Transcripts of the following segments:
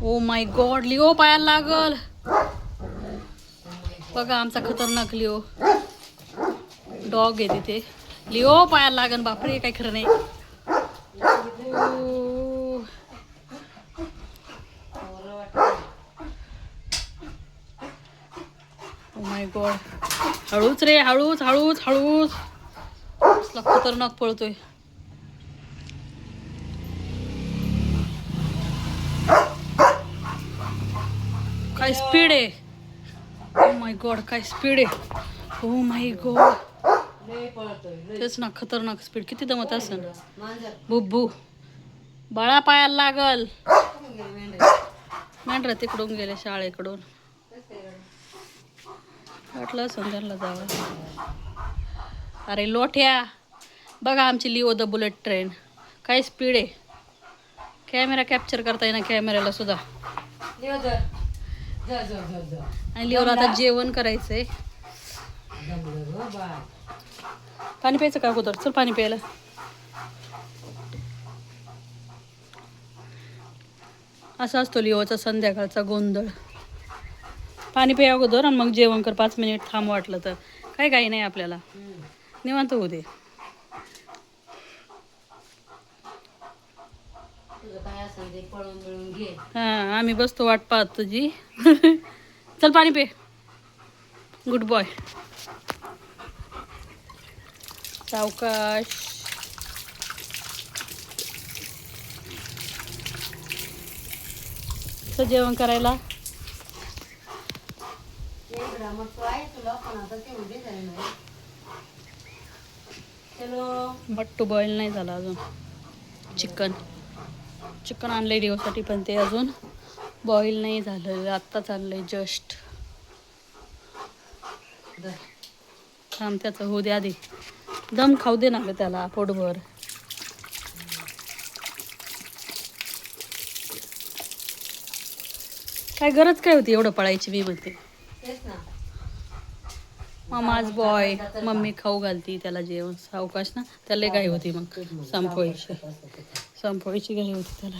Oh my God, Leo पायाला लागल. बघा आमचा खतरनाक लिओ डॉग आहे तिथे. लिओ पायाला लागन. बापरे, काही खरं नाही. ओ माय गॉड, हळूच रे, हळूच हळूच हळूच. कसला खतरनाक पळतोय. काय स्पीड आहे. ओ माय गॉड, काय स्पीड आहे. ओ माय गॉड, तेच ना, खतरनाक स्पीड. किती दमत असेल. बुब्बू, बाळा पायाला लागल. मेंढरा तिकडून गेले शाळेकडून. वाटलं संध्याला जावं. अरे लोठ्या, बघा आमची लिओ द बुलेट ट्रेन. काय स्पीड आहे. कॅमेरा कॅप्चर करता येईना कॅमेऱ्याला सुद्धा. आणि लिओला आता जेवण करायचंय. पाणी प्यायचं का अगोदर? चल पाणी प्यायला. असा असतो लिओचा संध्याकाळचा गोंधळ. पाणी प्या अगोदर आणि मग जेवण कर. 5 मिनिट थांब वाटलं तर. काही नाही आपल्याला, निवांत होऊ दे. हा, आम्ही बसतो वाट पाहत तुझी. चल पाणी पे. Good boy. सावकाश. जेवण करायला. बट्टू बॉईल नाही झाला अजून. चिकन आणलंय डिओसाठी, पण ते अजून बॉईल नाही झालं. आत्ता चाललंय जस्ट. थांब, त्याचं होऊ दे आधी. दम खाऊ दे ना ग त्याला पोटभर. काय गरज काय होती एवढं पळायची. मी म्हणते मामाज बॉय. मम्मी खाऊ घालती त्याला जेवण. सावकाश ना, त्याला घाई होती. मग संपवायची घाई होती त्याला.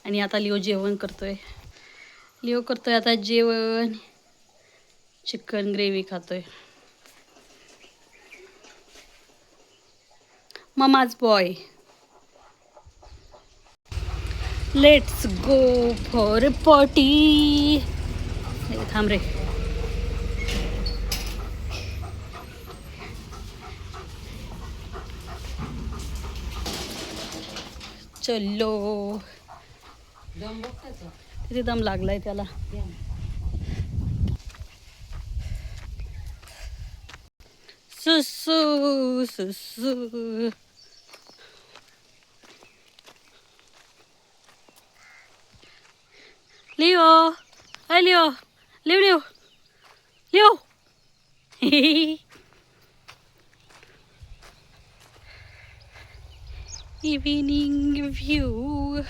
आणि आता लिओ जेवण करतोय. आता जेवण. चिकन ग्रेव्ही खातोय. Mama's boy. Let's go for party. थांब रे. चलो. किती दम लागलाय त्याला. सुसू सुसू. लिओ, हाय लिओ. लिओ. Evening view.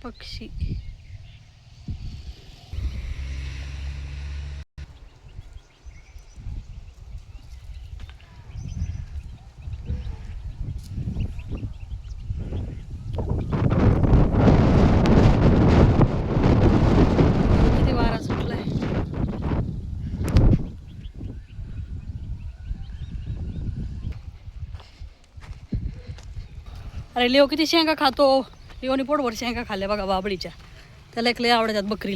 पक्षी. किती वारा सुटलाय. अरे लिओ किती शेंगा खातो. लिओनी पोटभर शेंगा खाल्ल्या बघा बाबळीच्या. त्याला एक लय आवडतात बकरी.